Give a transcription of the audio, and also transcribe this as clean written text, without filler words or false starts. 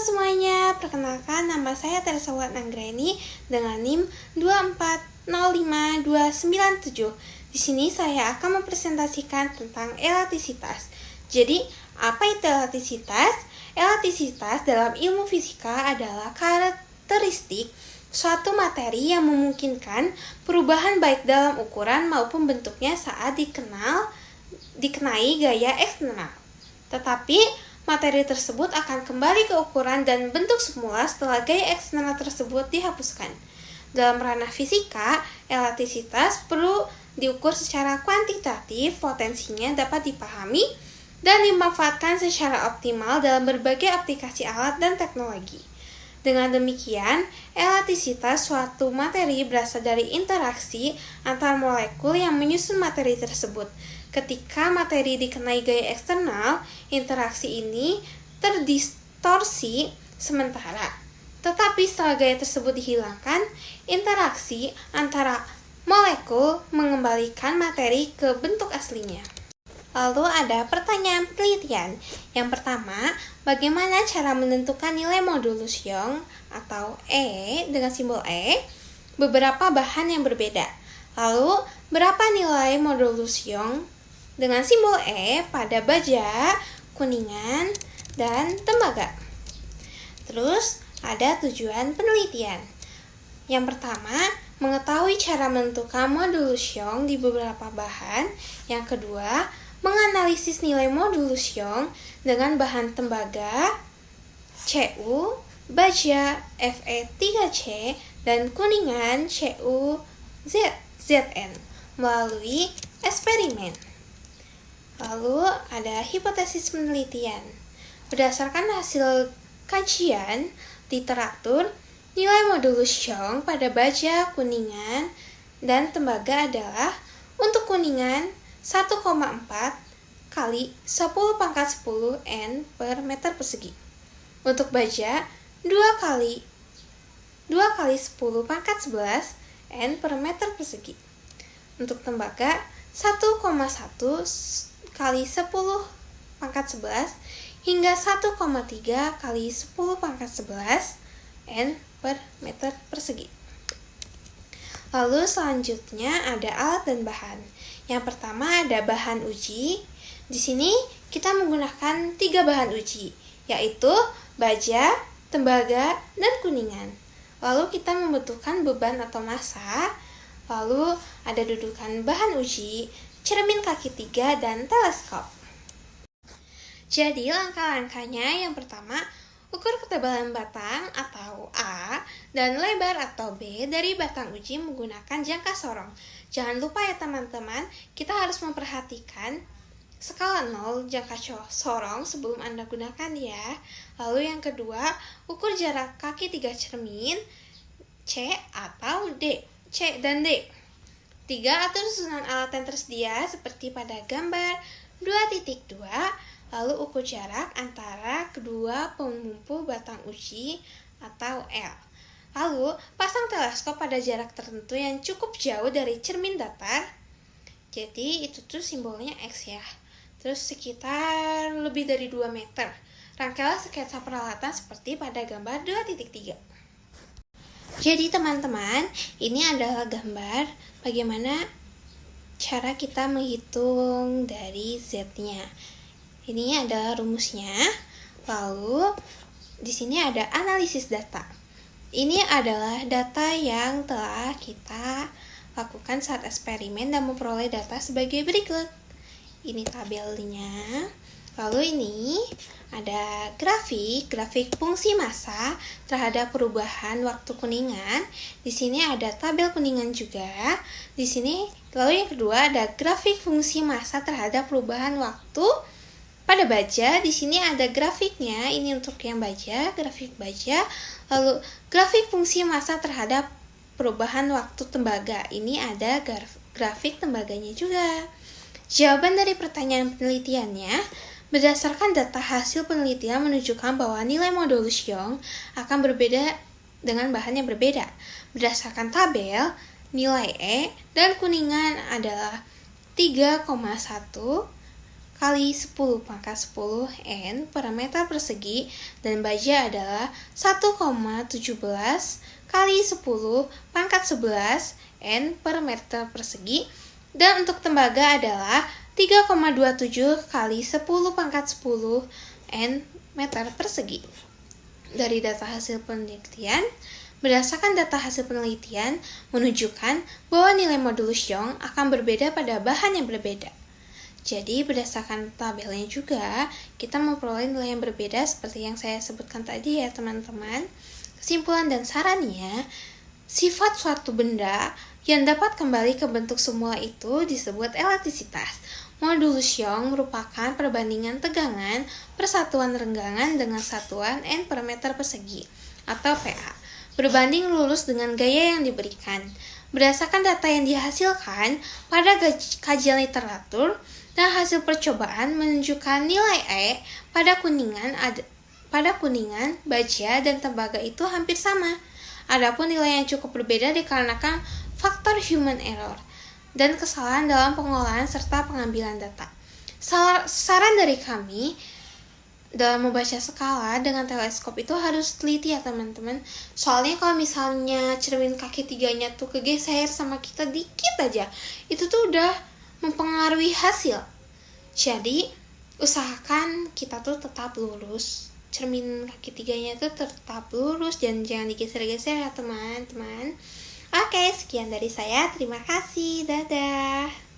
semuanya, perkenalkan nama saya Teresa Anggraini dengan NIM 2405297. Di sini saya akan mempresentasikan tentang elastisitas. Jadi, apa itu elastisitas? Elastisitas dalam ilmu fisika adalah karakteristik suatu materi yang memungkinkan perubahan baik dalam ukuran maupun bentuknya saat dikenai gaya eksternal. Tetapi materi tersebut akan kembali ke ukuran dan bentuk semula setelah gaya eksternal tersebut dihapuskan. Dalam ranah fisika, elastisitas perlu diukur secara kuantitatif, potensinya dapat dipahami dan dimanfaatkan secara optimal dalam berbagai aplikasi alat dan teknologi. Dengan demikian, elastisitas suatu materi berasal dari interaksi antar molekul yang menyusun materi tersebut. Ketika materi dikenai gaya eksternal, interaksi ini terdistorsi sementara. Tetapi setelah gaya tersebut dihilangkan, interaksi antara molekul mengembalikan materi ke bentuk aslinya. Lalu ada pertanyaan penelitian. Yang pertama, bagaimana cara menentukan nilai modulus Young atau E dengan simbol E beberapa bahan yang berbeda? Lalu, berapa nilai modulus Young dengan simbol E pada baja, kuningan, dan tembaga? Terus, ada tujuan penelitian. Yang pertama, mengetahui cara menentukan modulus Young di beberapa bahan. Yang kedua, menganalisis nilai modulus Young dengan bahan tembaga, Cu, baja, Fe3C, dan kuningan, Cu, Zn, melalui eksperimen. Lalu ada hipotesis penelitian. Berdasarkan hasil kajian literatur, nilai modulus Young pada baja, kuningan, dan tembaga adalah untuk kuningan 1,4 kali 10⁻10 N per meter persegi. Untuk baja 2 kali 10⁻11 N per meter persegi. Untuk tembaga 1,1 kali 10⁻11 hingga 1,3 kali 10⁻11 N per meter persegi. Lalu selanjutnya ada alat dan bahan. Yang pertama ada bahan uji. Di sini kita menggunakan 3 bahan uji, yaitu baja, tembaga, dan kuningan. Lalu kita membutuhkan beban atau massa. Lalu ada dudukan bahan uji, cermin kaki 3, dan teleskop. Jadi langkah-langkahnya yang pertama, ukur ketebalan batang atau A dan lebar atau B dari batang uji menggunakan jangka sorong. Jangan lupa ya teman-teman, kita harus memperhatikan skala 0 jangka sorong sebelum Anda gunakan ya. Lalu yang kedua, ukur jarak kaki 3 cermin C atau D. C dan D. 3. Atur susunan alat yang tersedia seperti pada gambar 2.2. Lalu ukur jarak antara kedua pemumpu batang uji atau L. Lalu pasang teleskop pada jarak tertentu yang cukup jauh dari cermin datar. Jadi itu tuh simbolnya X ya. Terus sekitar lebih dari 2 meter. Rangkailah sketsa peralatan seperti pada gambar 2.3. Jadi teman-teman, ini adalah gambar bagaimana cara kita menghitung dari Z-nya. Ini adalah rumusnya. Lalu di sini ada analisis data. Ini adalah data yang telah kita lakukan saat eksperimen dan memperoleh data sebagai berikut. Ini tabelnya. Lalu ini ada grafik fungsi massa terhadap perubahan waktu kuningan. Di sini ada tabel kuningan juga. Di sini lalu yang kedua ada grafik fungsi massa terhadap perubahan waktu pada baja. Di sini ada grafiknya. Ini untuk yang baja, grafik baja. Lalu grafik fungsi massa terhadap perubahan waktu tembaga. Ini ada grafik tembaganya juga. Jawaban dari pertanyaan penelitiannya, berdasarkan data hasil penelitian menunjukkan bahwa nilai modulus Young akan berbeda dengan bahan yang berbeda. Berdasarkan tabel, nilai E dan kuningan adalah 3,1 kali 10 pangkat 10 N per meter persegi, dan baja adalah 1,17 kali 10 pangkat 11 N per meter persegi, dan untuk tembaga adalah 3,27 kali 10 pangkat 10 N meter persegi. Dari data hasil penelitian, berdasarkan data hasil penelitian menunjukkan bahwa nilai modulus Young akan berbeda pada bahan yang berbeda. Jadi berdasarkan tabelnya juga, kita memperoleh nilai yang berbeda seperti yang saya sebutkan tadi ya teman-teman. Kesimpulan dan sarannya, sifat suatu benda yang dapat kembali ke bentuk semula itu disebut elastisitas. Modulus Young merupakan perbandingan tegangan persatuan renggangan dengan satuan N per meter persegi atau PA, berbanding lurus dengan gaya yang diberikan. Berdasarkan data yang dihasilkan pada kajian literatur dan hasil percobaan menunjukkan nilai E pada kuningan, baja, dan tembaga itu hampir sama. Adapun nilai yang cukup berbeda dikarenakan faktor human error dan kesalahan dalam pengolahan serta pengambilan data. Saran dari kami dalam membaca skala dengan teleskop itu harus teliti ya teman-teman. Soalnya kalau misalnya cermin kaki tiganya tuh kegeser sama kita dikit aja, itu tuh udah mempengaruhi hasil. Jadi usahakan kita tuh tetap lurus. Cermin kaki tiganya tuh tetap lurus dan jangan digeser-geser ya teman-teman. Oke, sekian dari saya. Terima kasih. Dadah.